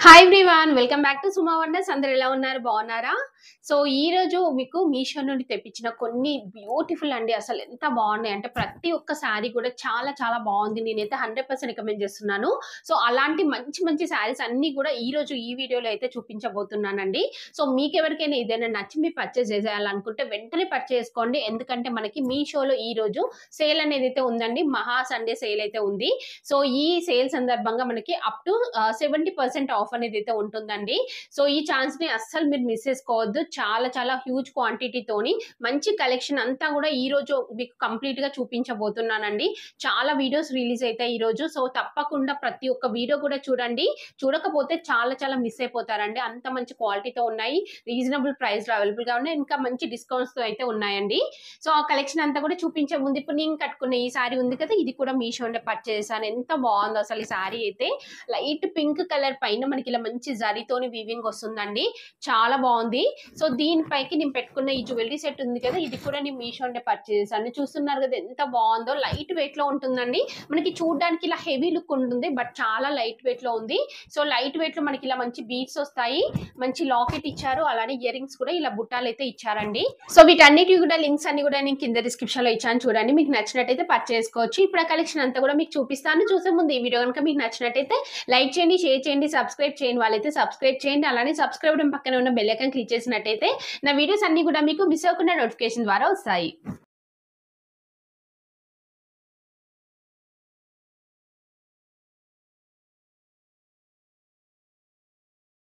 Hi everyone, welcome back to Suma wonders. అందరు ఎలా ఉన్నారు? బాగున్నారా? సో ఈ రోజు మీకు మీషో నుండి తెప్పించిన కొన్ని బ్యూటిఫుల్ అండి, అసలు ఎంత బాగున్నాయి అంటే ప్రతి ఒక్క శారీ కూడా చాలా చాలా బాగుంది. నేనైతే 100% రికమెండ్ చేస్తున్నాను. సో అలాంటి మంచి మంచి శారీస్ అన్ని కూడా ఈ రోజు ఈ వీడియోలో అయితే చూపించబోతున్నానండి. సో మీకు ఎవరికైనా ఏదైనా నచ్చి మీరు పర్చేస్ చేయాలనుకుంటే వెంటనే పర్చేస్ చేసుకోండి. ఎందుకంటే మనకి మీషోలో ఈ రోజు సేల్ అనేది అయితే ఉందండి. మహా సండే సేల్ అయితే ఉంది. సో ఈ సేల్ సందర్భంగా మనకి అప్ టు 70% ఆఫ్ అనేది అయితే ఉంటుందండి. సో ఈ ఛాన్స్ ని అస్సలు మీరు మిస్ చేసుకోవద్దు. చాలా చాలా హ్యూజ్ క్వాంటిటీతోని మంచి కలెక్షన్ అంతా కూడా ఈ రోజు మీకు కంప్లీట్ గా చూపించబోతున్నానండి. చాలా వీడియోస్ రిలీజ్ అవుతాయి ఈ రోజు. సో తప్పకుండా ప్రతి ఒక్క వీడియో కూడా చూడండి. చూడకపోతే చాలా చాలా మిస్ అయిపోతారండి. అంత మంచి క్వాలిటీతో ఉన్నాయి, రీజనబుల్ ప్రైస్ లో అవైలబుల్ గా ఉన్నాయి, ఇంకా మంచి డిస్కౌంట్స్ తో అయితే ఉన్నాయండి. సో ఆ కలెక్షన్ అంతా కూడా చూపించే ముందు ఇప్పుడు నేను కట్టుకున్న ఈ సారీ ఉంది కదా, ఇది కూడా మీషోలో పర్చేస్ చేశాను. ఎంత బాగుందో అసలు ఈ సారీ అయితే. లైట్ పింక్ కలర్ పైన మనకి ఇలా మంచి జరీతోని వీవింగ్ వస్తుందండి, చాలా బాగుంది. సో దీనిపైకి నేను పెట్టుకున్న ఈ జ్యువెలరీ సెట్ ఉంది కదా, ఇది కూడా నేను మీషోలో పర్చేస్ చేశాను. చూస్తున్నారు కదా ఎంత బాగుందో. లైట్ వెయిట్ లో ఉంటుందండి. మనకి చూడడానికి ఇలా హెవీ లుక్ ఉంటుంది, బట్ చాలా లైట్ వెయిట్ లో ఉంది. సో లైట్ వెయిట్ లో మనకి ఇలా మంచి బీడ్స్ వస్తాయి, మంచి లాకెట్ ఇచ్చారు, అలానే ఇయర్ రింగ్స్ కూడా ఇలా బుట్టాలు అయితే ఇచ్చారండి. సో వీటన్నిటి కూడా లింక్స్ అన్ని కూడా నేను కింద డిస్క్రిప్షన్ లో ఇచ్చాను, చూడండి. మీకు నచ్చినట్టయితే పర్చేస్ చేసుకోవచ్చు. ఇప్పుడు ఆ కలెక్షన్ అంతా కూడా మీకు చూపిస్తాను. చూసే ముందు ఈ వీడియో కనుక మీకు నచ్చినట్టయితే లైక్ చేయండి, షేర్ చేయండి, సబ్స్క్రైబ్ చేయండి. వాళ్ళైతే సబ్స్క్రైబ్ చేయండి, అలానే సబ్స్క్రైబ్ పక్కన ఉన్న బెల్ ఐకాన్ క్లిక్ చేసినట్టయితే నా వీడియోస్ అన్ని కూడా మీకు మిస్ అవ్వకుండా నోటిఫికేషన్ ద్వారా వస్తాయి.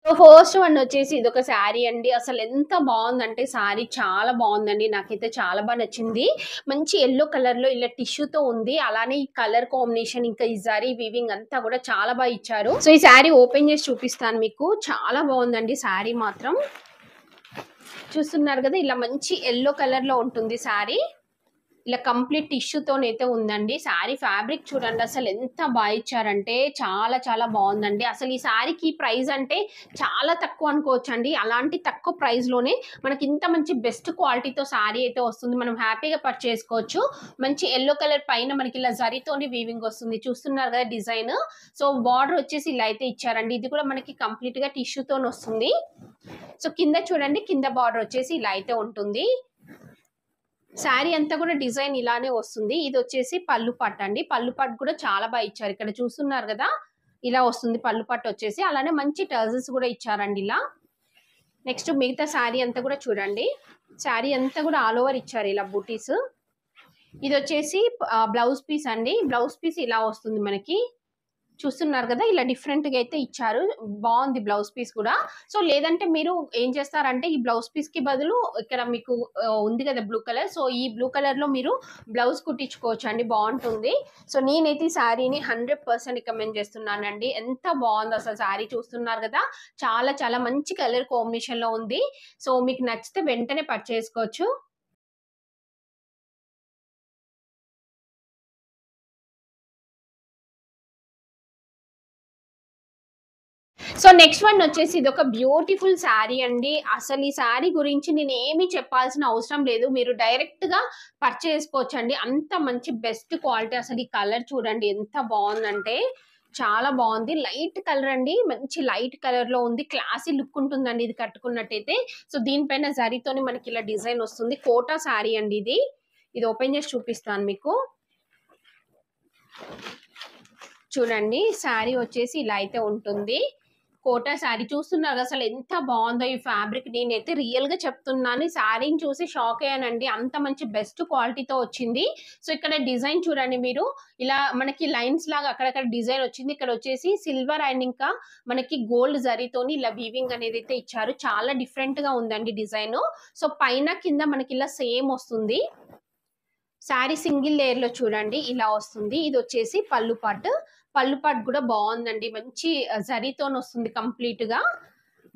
సో ఫస్ట్ వన్ వచ్చేసి ఇది ఒక శారీ అండి. అసలు ఎంత బాగుందంటే శారీ చాలా బాగుందండి, నాకైతే చాలా బాగా నచ్చింది. మంచి ఎల్లో కలర్ లో ఇలా టిష్యూతో ఉంది, అలానే ఈ కలర్ కాంబినేషన్ ఇంకా ఈ జరీ వీవింగ్ అంతా కూడా చాలా బాగా ఇచ్చారు. సో ఈ శారీ ఓపెన్ చేసి చూపిస్తాను మీకు. చాలా బాగుందండి శారీ మాత్రం. చూస్తున్నారు కదా, ఇలా మంచి ఎల్లో కలర్ లో ఉంటుంది శారీ. ఇలా కంప్లీట్ టిష్యూతోనైతే ఉందండి. శారీ ఫ్యాబ్రిక్ చూడండి అసలు ఎంత బాగా ఇచ్చారంటే చాలా చాలా బాగుందండి. అసలు ఈ శారీకి ప్రైస్ అంటే చాలా తక్కువ అనుకోవచ్చు అండి. అలాంటి తక్కువ ప్రైస్ లోనే మనకి ఇంత మంచి బెస్ట్ క్వాలిటీతో శారీ అయితే వస్తుంది. మనం హ్యాపీగా పర్చేస్ చేసుకోవచ్చు. మంచి ఎల్లో కలర్ పైన మనకి ఇలా జరీతోని వీవింగ్ వస్తుంది. చూస్తున్నారు కదా డిజైన్. సో బార్డర్ వచ్చేసి ఇలా అయితే ఇచ్చారండి. ఇది కూడా మనకి కంప్లీట్ గా టిష్యూతో వస్తుంది. సో కింద చూడండి, కింద బార్డర్ వచ్చేసి ఇలా అయితే ఉంటుంది. శారీ అంతా కూడా డిజైన్ ఇలానే వస్తుంది. ఇది వచ్చేసి పళ్ళు పట్టు అండి. పళ్ళు పట్టు కూడా చాలా బాగా ఇచ్చారు. ఇక్కడ చూస్తున్నారు కదా, ఇలా వస్తుంది పళ్ళు పట్టు వచ్చేసి. అలానే మంచి టర్జల్స్ కూడా ఇచ్చారండి ఇలా. నెక్స్ట్ మిగతా శారీ అంతా కూడా చూడండి. శారీ అంతా కూడా ఆల్ ఓవర్ ఇచ్చారు ఇలా బూటీస్. ఇది వచ్చేసి బ్లౌజ్ పీస్ అండి. బ్లౌజ్ పీస్ ఇలా వస్తుంది మనకి. చూస్తున్నారు కదా, ఇలా డిఫరెంట్ గా అయితే ఇచ్చారు. బాగుంది బ్లౌజ్ పీస్ కూడా. సో లేదంటే మీరు ఏం చేస్తారంటే ఈ బ్లౌజ్ పీస్ కి బదులు ఇక్కడ మీకు ఉంది కదా బ్లూ కలర్, సో ఈ బ్లూ కలర్ లో మీరు బ్లౌజ్ కుట్టించుకోవచ్చు అండి, బాగుంటుంది. సో నేనైతే ఈ శారీని 100% రికమెండ్ చేస్తున్నానండి. ఎంత బాగుందో అసలు శారీ. చూస్తున్నారు కదా, చాలా చాలా మంచి కలర్ కాంబినేషన్ లో ఉంది. సో మీకు నచ్చితే వెంటనే పర్చేస్ చేసుకోవచ్చు. సో నెక్స్ట్ వన్ వచ్చేసి ఇది ఒక బ్యూటిఫుల్ శారీ అండి. అసలు ఈ శారీ గురించి నేను ఏమీ చెప్పాల్సిన అవసరం లేదు, మీరు డైరెక్ట్ గా పర్చేస్ చేసుకోవచ్చు అండి. అంత మంచి బెస్ట్ క్వాలిటీ. అసలు ఈ కలర్ చూడండి ఎంత బాగుందంటే చాలా బాగుంది. లైట్ కలర్ అండి, మంచి లైట్ కలర్ లో ఉంది. క్లాసీ లుక్ ఉంటుందండి ఇది కట్టుకున్నట్టయితే. సో దీనిపైన జరీతోని మనకి ఇలా డిజైన్ వస్తుంది. కోటా శారీ అండి ఇది. ఇది ఓపెన్ చేసి చూపిస్తాను మీకు. చూడండి శారీ వచ్చేసి ఇలా అయితే ఉంటుంది. కోటా శారీ చూస్తున్నారు అసలు ఎంత బాగుందో ఈ ఫ్యాబ్రిక్. నేనైతే రియల్ గా చెప్తున్నాను, శారీని చూసి షాక్ అయ్యానండి. అంత మంచి బెస్ట్ క్వాలిటీతో వచ్చింది. సో ఇక్కడ డిజైన్ చూడండి మీరు, ఇలా మనకి లైన్స్ లాగా అక్కడక్కడ డిజైన్ వచ్చింది. ఇక్కడ వచ్చేసి సిల్వర్ అండ్ ఇంకా మనకి గోల్డ్ జరీతోని ఇలా వీవింగ్ అనేది అయితే ఇచ్చారు. చాలా డిఫరెంట్ గా ఉందండి డిజైన్. సో పైన కింద మనకి ఇలా సేమ్ వస్తుంది. శారీ సింగిల్ లేయర్ లో చూడండి ఇలా వస్తుంది. ఇది వచ్చేసి పళ్ళు పాటు. పళ్ళు పాటు కూడా బాగుందండి, మంచి జరీతో వస్తుంది కంప్లీట్ గా.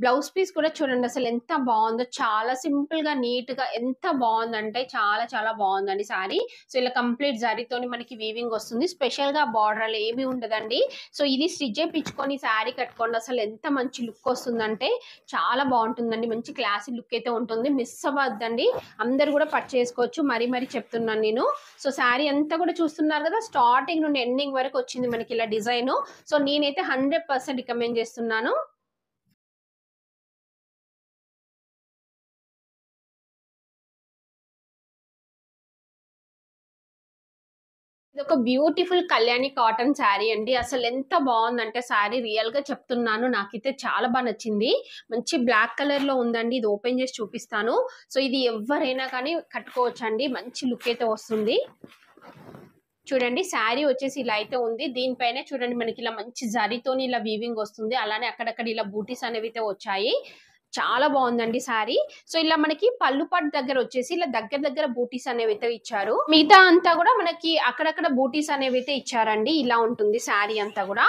బ్లౌజ్ పీస్ కూడా చూడండి అసలు ఎంత బాగుందో. చాలా సింపుల్ గా నీట్ గా ఎంత బాగుందంటే చాలా చాలా బాగుందండి శారీ. సో ఇలా కంప్లీట్ జరీతోని మనకి వీవింగ్ వస్తుంది. స్పెషల్ గా బార్డర్ ఏమీ ఉండదండి. సో ఇది స్టిచ్ చేయించుకొని శారీ కట్టుకోండి, అసలు ఎంత మంచి లుక్ వస్తుందంటే చాలా బాగుంటుందండి. మంచి క్లాసీ లుక్ అయితే ఉంటుంది. మిస్ అవ్వద్దండి, అందరు కూడా పర్చేస్ చేసుకోవచ్చు. మరీ మరీ చెప్తున్నాను నేను. సో శారీ అంతా కూడా చూస్తున్నారు కదా, స్టార్టింగ్ నుండి ఎండింగ్ వరకు వచ్చింది మనకి ఇలా డిజైన్. సో నేనైతే 100% రికమెండ్ చేస్తున్నాను. ఇదొక బ్యూటిఫుల్ కళ్యాణి కాటన్ శారీ అండి. అసలు ఎంత బాగుందంటే శారీ రియల్ గా చెప్తున్నాను, నాకైతే చాలా బాగా నచ్చింది. మంచి బ్లాక్ కలర్ లో ఉందండి. ఇది ఓపెన్ చేసి చూపిస్తాను. సో ఇది ఎవరైనా కానీ కట్టుకోవచ్చు అండి. మంచి లుక్ అయితే వస్తుంది. చూడండి శారీ వచ్చేసి ఇలా అయితే ఉంది. దీనిపైన చూడండి మనకి ఇలా మంచి జరీతోని ఇలా వీవింగ్ వస్తుంది. అలానే అక్కడక్కడ ఇలా బూటీస్ అనేవి అయితే వచ్చాయి. చాలా బాగుందండి శారీ. సో ఇలా మనకి పళ్ళు పట్టు దగ్గర వచ్చేసి ఇలా దగ్గర దగ్గర బూటీస్ అనేవి అయితే ఇచ్చారు. మిగతా అంతా కూడా మనకి అక్కడక్కడ బూటీస్ అనేవి అయితే ఇచ్చారండి. ఇలా ఉంటుంది శారీ అంతా కూడా.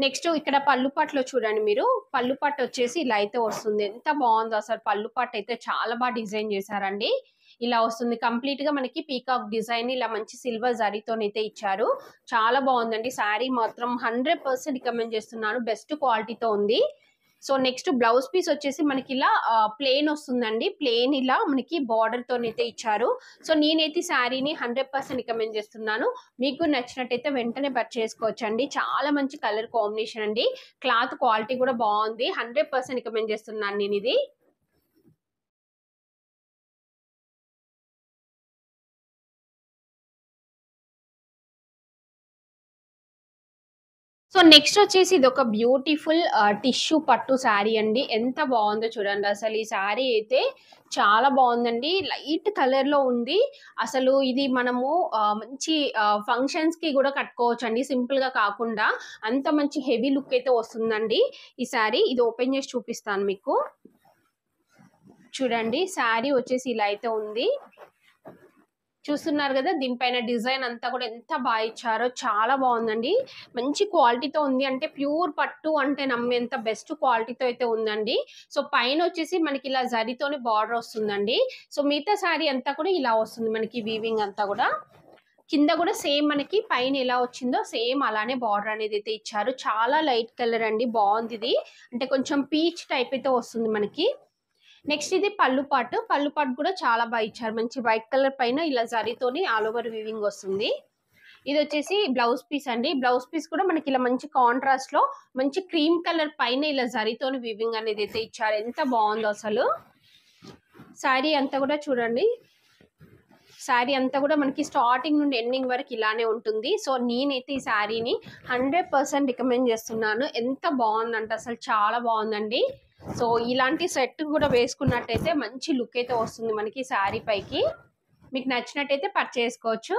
నెక్స్ట్ ఇక్కడ పళ్ళు పట్టులో చూడండి మీరు, పళ్ళు పట్టు వచ్చేసి ఇలా అయితే వస్తుంది. ఎంత బాగుందో అసలు. పళ్ళు పట్టు అయితే చాలా బాగా డిజైన్ చేశారండి. ఇలా వస్తుంది కంప్లీట్ గా మనకి పీకాక్ డిజైన్ ఇలా మంచి సిల్వర్ జరీతోనైతే ఇచ్చారు. చాలా బాగుందండి శారీ మాత్రం 100% రికమెండ్ చేస్తున్నాను. బెస్ట్ క్వాలిటీతో ఉంది. సో నెక్స్ట్ బ్లౌజ్ పీస్ వచ్చేసి మనకి ఇలా ప్లెయిన్ వస్తుందండి. ప్లెయిన్ ఇలా మనకి బార్డర్ తోనైతే ఇచ్చారు. సో నేనైతే శారీని 100% రికమెండ్ చేస్తున్నాను. మీకు నచ్చినట్టయితే వెంటనే పర్చేస్ చేసుకోవచ్చు అండి. చాలా మంచి కలర్ కాంబినేషన్ అండి. క్లాత్ క్వాలిటీ కూడా బాగుంది. 100% రికమెండ్ చేస్తున్నాను నేను ఇది. సో నెక్స్ట్ వచ్చేసి ఇది ఒక బ్యూటిఫుల్ టిష్యూ పట్టు శారీ అండి. ఎంత బాగుందో చూడండి అసలు. ఈ శారీ అయితే చాలా బాగుందండి. లైట్ కలర్ లో ఉంది. అసలు ఇది మనము మంచి ఫంక్షన్స్ కి కూడా కట్టుకోవచ్చు అండి. సింపుల్ గా కాకుండా అంత మంచి హెవీ లుక్ అయితే వస్తుందండి ఈ శారీ. ఇది ఓపెన్ చేసి చూపిస్తాను మీకు. చూడండి శారీ వచ్చేసి ఇలా అయితే ఉంది. చూస్తున్నారు కదా, దీనిపైన డిజైన్ అంతా కూడా ఎంత బాగా ఇచ్చారో. చాలా బాగుందండి. మంచి క్వాలిటీతో ఉంది. అంటే ప్యూర్ పట్టు అంటే నమ్మేంత బెస్ట్ క్వాలిటీతో అయితే ఉందండి. సో పైన వచ్చేసి మనకి ఇలా జరీతోని బార్డర్ వస్తుందండి. సో మిగతా శారీ అంతా కూడా ఇలా వస్తుంది మనకి వీవింగ్ అంతా కూడా. కింద కూడా సేమ్ మనకి పైన ఎలా వచ్చిందో సేమ్ అలానే బార్డర్ అనేది అయితే ఇచ్చారు. చాలా లైట్ కలర్ అండి. బాగుంది ఇది. అంటే కొంచెం పీచ్ టైప్ అయితే వస్తుంది మనకి. నెక్స్ట్ ఇది పళ్ళు పాటు. పళ్ళు పాటు కూడా చాలా బాగా ఇచ్చారు. మంచి వైట్ కలర్ పైన ఇలా జరీతోని ఆల్ ఓవర్ వీవింగ్ వస్తుంది. ఇది వచ్చేసి బ్లౌజ్ పీస్ అండి. బ్లౌజ్ పీస్ కూడా మనకి ఇలా మంచి కాంట్రాస్ట్ లో మంచి క్రీమ్ కలర్ పైన ఇలా జరీతోని వీవింగ్ అనేది అయితే ఇచ్చారు. ఎంత బాగుందో అసలు. శారీ అంతా కూడా చూడండి. శారీ అంతా కూడా మనకి స్టార్టింగ్ నుండి ఎండింగ్ వరకు ఇలానే ఉంటుంది. సో నేనైతే ఈ శారీని 100% రికమెండ్ చేస్తున్నాను. ఎంత బాగుందంటే అసలు చాలా బాగుందండి. సో ఇలాంటి సెట్ కూడా వేసుకున్నట్టయితే మంచి లుక్ అయితే వస్తుంది మనకి శారీ పైకి. మీకు నచ్చినట్టయితే పర్చేస్ చేసుకోవచ్చు.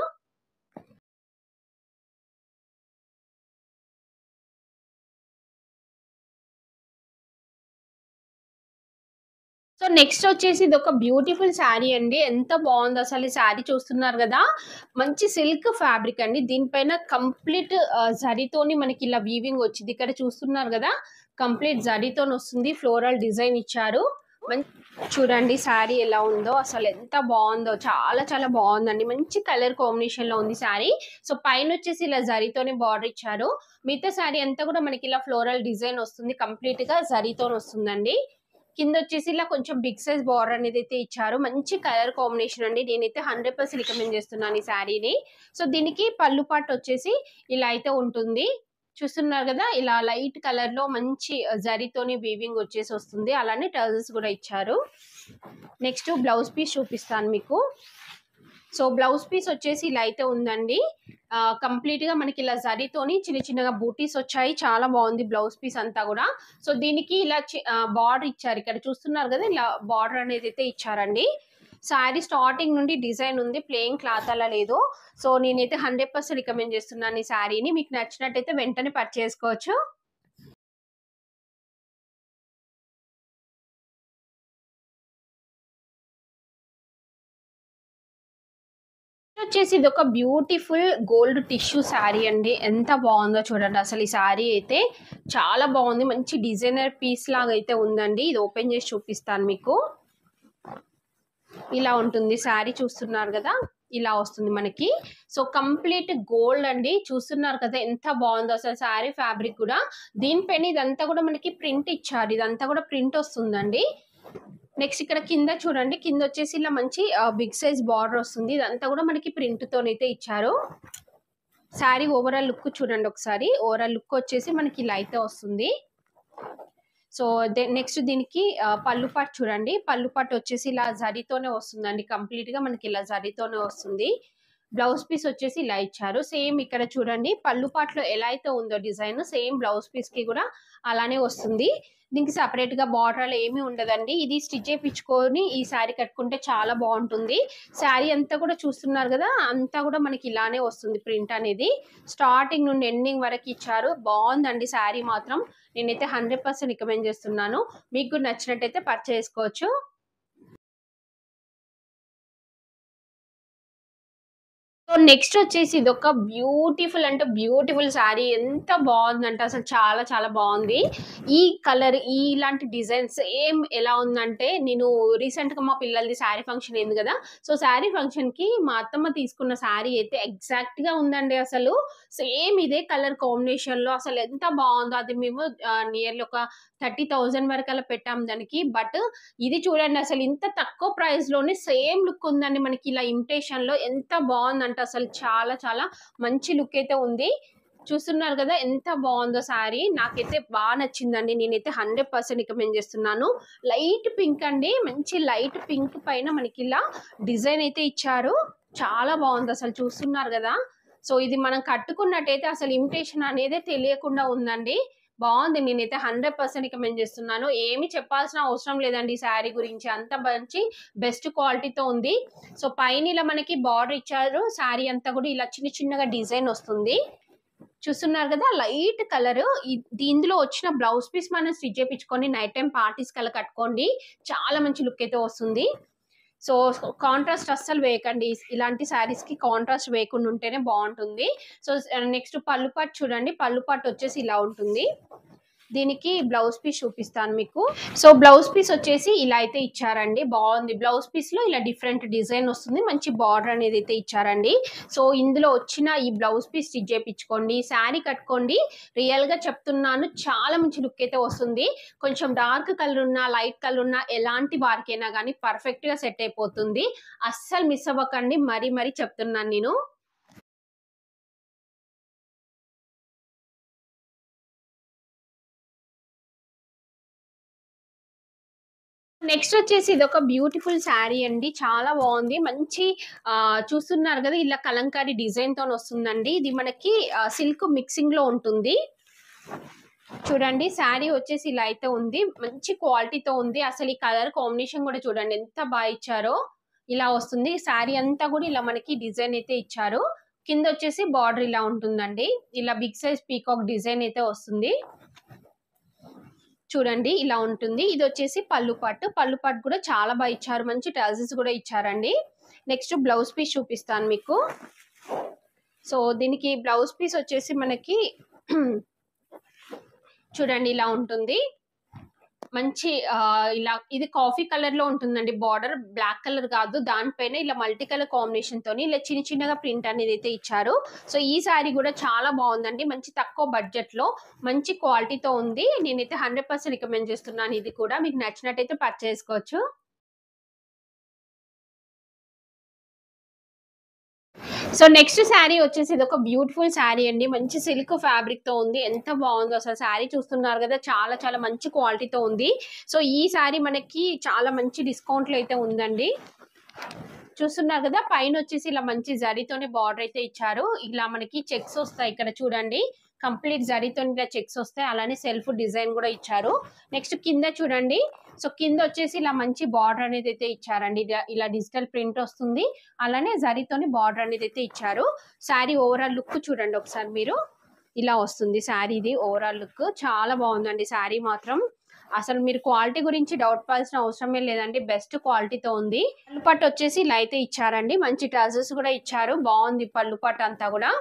సో నెక్స్ట్ వచ్చేసి ఇది ఒక బ్యూటిఫుల్ శారీ అండి. ఎంత బాగుంది అసలు. ఈ శారీ చూస్తున్నారు కదా, మంచి సిల్క్ ఫ్యాబ్రిక్ అండి. దీనిపైన కంప్లీట్ జరీతోని మనకి ఇలా వీవింగ్ వచ్చింది. ఇక్కడ చూస్తున్నారు కదా, కంప్లీట్ జరీతోని వస్తుంది. ఫ్లోరల్ డిజైన్ ఇచ్చారు. చూడండి శారీ ఎలా ఉందో అసలు. ఎంత బాగుందో. చాలా చాలా బాగుందండి. మంచి కలర్ కాంబినేషన్ లో ఉంది శారీ. సో పైన వచ్చేసి ఇలా జరీతోని బార్డర్ ఇచ్చారు. మిగతా శారీ అంతా కూడా మనకి ఇలా ఫ్లోరల్ డిజైన్ వస్తుంది. కంప్లీట్ గా జరీతో వస్తుందండి. కింద వచ్చేసి ఇలా కొంచెం బిగ్ సైజ్ బార్డర్ అనేది అయితే ఇచ్చారు. మంచి కలర్ కాంబినేషన్ అండి. నేనైతే 100% రికమెండ్ చేస్తున్నాను ఈ శారీని. సో దీనికి పళ్ళు పాటు వచ్చేసి ఇలా అయితే ఉంటుంది. చూస్తున్నారు కదా, ఇలా లైట్ కలర్ లో మంచి జరీతోని వీవింగ్ వచ్చేసి వస్తుంది. అలానే టర్జల్స్ కూడా ఇచ్చారు. నెక్స్ట్ బ్లౌజ్ పీస్ చూపిస్తాను మీకు. సో బ్లౌజ్ పీస్ వచ్చేసి ఇలా అయితే ఉందండి. కంప్లీట్ గా మనకి ఇలా జరీతోని చిన్న చిన్నగా బూటీస్ వచ్చాయి. చాలా బాగుంది బ్లౌజ్ పీస్ అంతా కూడా. సో దీనికి ఇలా బార్డర్ ఇచ్చారు. ఇక్కడ చూస్తున్నారు కదా, ఇలా బార్డర్ అనేది అయితే ఇచ్చారండి. శారీ స్టార్టింగ్ నుండి డిజైన్ ఉంది. ప్లెయిన్ క్లాత్ అలా లేదు. సో నేనైతే 100% రికమెండ్ చేస్తున్నాను ఈ శారీని. మీకు నచ్చినట్టయితే వెంటనే పర్చేస్ చేసుకోవచ్చు. వచ్చేసి ఇది ఒక బ్యూటిఫుల్ గోల్డ్ టిష్యూ శారీ అండి. ఎంత బాగుందో చూడండి అసలు. ఈ శారీ అయితే చాలా బాగుంది. మంచి డిజైనర్ పీస్ లాగా అయితే ఉందండి. ఇది ఓపెన్ చేసి చూపిస్తాను మీకు. ఇలా ఉంటుంది శారీ. చూస్తున్నారు కదా, ఇలా వస్తుంది మనకి. సో కంప్లీట్ గోల్డ్ అండి. చూస్తున్నారు కదా ఎంత బాగుందో అసలు శారీ ఫ్యాబ్రిక్ కూడా. దీనిపైన ఇదంతా కూడా మనకి ప్రింట్ ఇచ్చారు. ఇదంతా కూడా ప్రింట్ వస్తుందండి. నెక్స్ట్ ఇక్కడ కింద చూడండి, కింద వచ్చేసి ఇలా మంచి బిగ్ సైజ్ బార్డర్ వస్తుంది. ఇదంతా కూడా మనకి ప్రింట్ తోనైతే ఇచ్చారు. శారీ ఓవరాల్ లుక్ చూడండి ఒకసారి. ఓవరాల్ లుక్ వచ్చేసి మనకి ఇలా అయితే వస్తుంది. సో నెక్స్ట్ దీనికి పళ్ళు పాటు చూడండి. పళ్ళు పాటు వచ్చేసి ఇలా జరీతోనే వస్తుందండి. కంప్లీట్ గా మనకి ఇలా జరీతోనే వస్తుంది. బ్లౌజ్ పీస్ వచ్చేసి ఇలా ఇచ్చారు. సేమ్ ఇక్కడ చూడండి పళ్ళు పాటలో ఎలా అయితే ఉందో డిజైన్ సేమ్ బ్లౌజ్ పీస్ కి కూడా అలానే వస్తుంది. దీనికి సెపరేట్ గా బార్డర్ ఏమీ ఉండదండి. ఇది స్టిచ్ చేయించుకొని ఈ శారీ కట్టుకుంటే చాలా బాగుంటుంది. శారీ అంతా కూడా చూస్తున్నారు కదా, అంతా కూడా మనకి ఇలానే వస్తుంది ప్రింట్ అనేది. స్టార్టింగ్ నుండి ఎండింగ్ వరకు ఇచ్చారు. బాగుందండి శారీ మాత్రం. నేనైతే 100% రికమెండ్ చేస్తున్నాను. మీకు నచ్చినట్టయితే పర్చేస్ చేసుకోవచ్చు. సో నెక్స్ట్ వచ్చేసి ఇదొక బ్యూటిఫుల్ అంటే బ్యూటిఫుల్ శారీ. ఎంత బాగుందంటే అసలు చాలా చాలా బాగుంది. ఈ కలర్ ఇలాంటి డిజైన్ సేమ్ ఎలా ఉందంటే, నేను రీసెంట్ గా మా పిల్లలది శారీ ఫంక్షన్ అయింది కదా, సో శారీ ఫంక్షన్ కి మా అత్తమ్మ తీసుకున్న శారీ అయితే ఎగ్జాక్ట్ గా ఉందండి. అసలు సేమ్ ఇదే కలర్ కాంబినేషన్ లో అసలు ఎంత బాగుందో. అది మేము నియర్లీ ఒక 30,000 వరకు అలా పెట్టాం దానికి. బట్ ఇది చూడండి అసలు ఇంత తక్కువ ప్రైస్ లోనే సేమ్ లుక్ ఉందండి మనకి. ఇలా ఇమిటేషన్ లో ఎంత బాగుందంటే అసలు చాలా చాలా మంచి లుక్ అయితే ఉంది. చూస్తున్నారు కదా ఎంత బాగుందో శారీ. నాకైతే బాగా నచ్చిందండి. నేనైతే 100% రికమెండ్ చేస్తున్నాను. లైట్ పింక్ అండి, మంచి లైట్ పింక్ పైన మనకి ఇలా డిజైన్ అయితే ఇచ్చారు. చాలా బాగుంది అసలు. చూస్తున్నారు కదా, సో ఇది మనం కట్టుకున్నట్టయితే అసలు ఇమిటేషన్ అనేది తెలియకుండా ఉందండి. బాగుంది. నేనైతే 100% రికమెండ్ చేస్తున్నాను. ఏమి చెప్పాల్సిన అవసరం లేదండి ఈ శారీ గురించి. అంత మంచి బెస్ట్ క్వాలిటీతో ఉంది. సో పైన ఇలా మనకి బార్డర్ ఇచ్చారు. శారీ అంతా కూడా ఇలా చిన్న చిన్నగా డిజైన్ వస్తుంది. చూస్తున్నారు కదా లైట్ కలర్. ఇందులో వచ్చిన బ్లౌజ్ పీస్ మనం స్టిచ్ చేయించుకొని నైట్ టైం పార్టీస్ కల్లా కట్టుకోండి. చాలా మంచి లుక్ అయితే వస్తుంది. సో కాంట్రాస్ట్ అస్సలు వేయకండి. ఇలాంటి శారీస్ కి కాంట్రాస్ట్ వేయకుండా ఉంటేనే బాగుంటుంది. సో నెక్స్ట్ పళ్ళు పాటు చూడండి. పళ్ళు పాటు వచ్చేసి ఇలా ఉంటుంది. దీనికి బ్లౌజ్ పీస్ చూపిస్తాను మీకు. సో బ్లౌజ్ పీస్ వచ్చేసి ఇలా అయితే ఇచ్చారండి. బాగుంది. బ్లౌజ్ పీస్ లో ఇలా డిఫరెంట్ డిజైన్ వస్తుంది. మంచి బార్డర్ అనేది అయితే ఇచ్చారండి. సో ఇందులో వచ్చిన ఈ బ్లౌజ్ పీస్ స్టిచ్ చేయించుకోండి, శారీ కట్టుకోండి. రియల్ గా చెప్తున్నాను, చాలా మంచి లుక్ అయితే వస్తుంది. కొంచెం డార్క్ కలర్ ఉన్నా లైట్ కలర్ ఉన్నా ఎలాంటి వారికైనా కానీ పర్ఫెక్ట్ గా సెట్ అయిపోతుంది. అస్సలు మిస్ అవ్వకండి. మరీ మరీ చెప్తున్నాను నేను. నెక్స్ట్ వచ్చేసి ఇదొక బ్యూటిఫుల్ శారీ అండి. చాలా బాగుంది. మంచి చూస్తున్నారు కదా ఇలా కలంకారీ డిజైన్ తో వస్తుందండి. ఇది మనకి సిల్క్ మిక్సింగ్ లో ఉంటుంది. చూడండి శారీ వచ్చేసి ఇలా అయితే ఉంది. మంచి క్వాలిటీతో ఉంది. అసలు ఈ కలర్ కాంబినేషన్ కూడా చూడండి ఎంత బాగా ఇచ్చారో. ఇలా వస్తుంది. శారీ అంతా కూడా ఇలా మనకి డిజైన్ అయితే ఇచ్చారు. కింద వచ్చేసి బార్డర్ ఇలా ఉంటుందండి. ఇలా బిగ్ సైజ్ పీకాక్ డిజైన్ అయితే వస్తుంది. చూడండి ఇలా ఉంటుంది. ఇది వచ్చేసి పళ్ళు పట్టు. పళ్ళు పట్టు కూడా చాలా బాగా ఇచ్చారు. మంచి టజల్స్ కూడా ఇచ్చారండి. నెక్స్ట్ బ్లౌజ్ పీస్ చూపిస్తాను మీకు. సో దీనికి బ్లౌజ్ పీస్ వచ్చేసి మనకి చూడండి ఇలా ఉంటుంది. మంచి ఇలా ఇది కాఫీ కలర్ లో ఉంటుందండి. బార్డర్ బ్లాక్ కలర్ కాదు, దానిపైన ఇలా మల్టీ కలర్ కాంబినేషన్ తోని ఇలా చిన్న చిన్నగా ప్రింట్ అనేది అయితే ఇచ్చారు. సో ఈ శారీ కూడా చాలా బాగుందండి. మంచి తక్కువ బడ్జెట్ లో మంచి క్వాలిటీతో ఉంది. నేనైతే 100% రికమెండ్ చేస్తున్నాను. ఇది కూడా మీకు నచ్చినట్టయితే పర్చేస్ చేసుకోవచ్చు. సో నెక్స్ట్ శారీ వచ్చేసి ఇది ఒక బ్యూటిఫుల్ శారీ అండి. మంచి సిల్క్ ఫ్యాబ్రిక్ తో ఉంది. ఎంత బాగుందో అసలు. శారీ చూస్తున్నారు కదా, చాలా చాలా మంచి క్వాలిటీతో ఉంది. సో ఈ శారీ మనకి చాలా మంచి డిస్కౌంట్ లో అయితే ఉందండి. చూస్తున్నారు కదా, పైన వచ్చేసి ఇలా మంచి జరీతోనే బార్డర్ అయితే ఇచ్చారు. ఇలా మనకి చెక్స్ వస్తాయి. ఇక్కడ చూడండి కంప్లీట్ జరీతో ఇలా చెక్స్ వస్తాయి. అలానే సెల్ఫ్ డిజైన్ కూడా ఇచ్చారు. నెక్స్ట్ కింద చూడండి. సో కింద వచ్చేసి ఇలా మంచి బార్డర్ అనేది అయితే ఇచ్చారండి. ఇలా డిజిటల్ ప్రింట్ వస్తుంది. అలానే జరీతోని బార్డర్ అనేది అయితే ఇచ్చారు. శారీ ఓవరాల్ లుక్ చూడండి ఒకసారి మీరు. ఇలా వస్తుంది శారీది ఓవరాల్ లుక్. చాలా బాగుందండి శారీ మాత్రం. అసలు మీరు క్వాలిటీ గురించి డౌట్ పడాల్సిన అవసరమే లేదండి. బెస్ట్ క్వాలిటీతో ఉంది. పళ్ళు పట్టు వచ్చేసి ఇలా అయితే ఇచ్చారండి. మంచి ట్రౌజర్స్ కూడా ఇచ్చారు. బాగుంది పళ్ళు పట్టు అంతా కూడా.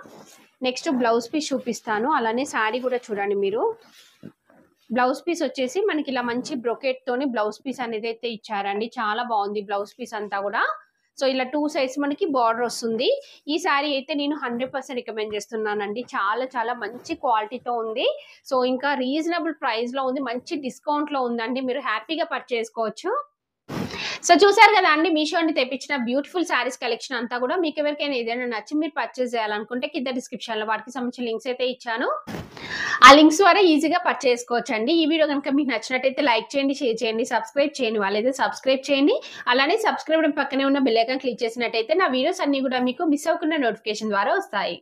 నెక్స్ట్ బ్లౌజ్ పీస్ చూపిస్తాను. అలానే శారీ కూడా చూడండి మీరు. బ్లౌజ్ పీస్ వచ్చేసి మనకి ఇలా మంచి బ్రొకెట్ తోని బ్లౌజ్ పీస్ అనేది అయితే ఇచ్చారండి. చాలా బాగుంది బ్లౌజ్ పీస్ అంతా కూడా. సో ఇలా 2 సైడ్స్ మనకి బార్డర్ వస్తుంది. ఈ శారీ అయితే నేను 100% రికమెండ్ చేస్తున్నానండి. చాలా చాలా మంచి క్వాలిటీతో ఉంది. సో ఇంకా రీజనబుల్ ప్రైస్ లో ఉంది. మంచి డిస్కౌంట్ లో ఉందండి. మీరు హ్యాపీగా పర్చేస్ చేసుకోవచ్చు. సో చూసారు కదా అండి, మీషో నుండి తెప్పించిన బ్యూటిఫుల్ శారీస్ కలెక్షన్ అంతా కూడా మీకు ఎవరికైనా ఏదైనా నచ్చి మీరు పర్చేస్ చేయాలనుకుంటే కింద డిస్క్రిప్షన్ లో వాటికి సంబంధించిన లింక్స్ అయితే ఇచ్చాను. ఆ లింక్స్ ద్వారా ఈజీగా పర్చేస్ చేసుకోవచ్చండి. ఈ వీడియో కనుక మీకు నచ్చినట్టయితే లైక్ చేయండి, షేర్ చేయండి, సబ్స్క్రైబ్ చేయండి, వాళ్ళైతే సబ్స్క్రైబ్ చేయండి. అలానే సబ్స్క్రైబ్ పక్కనే ఉన్న బెల్ ఐకాన్ క్లిక్ చేసినట్టయితే నా వీడియోస్ అన్ని కూడా మీకు మిస్ అవ్వకుండా నోటిఫికేషన్ ద్వారా వస్తాయి.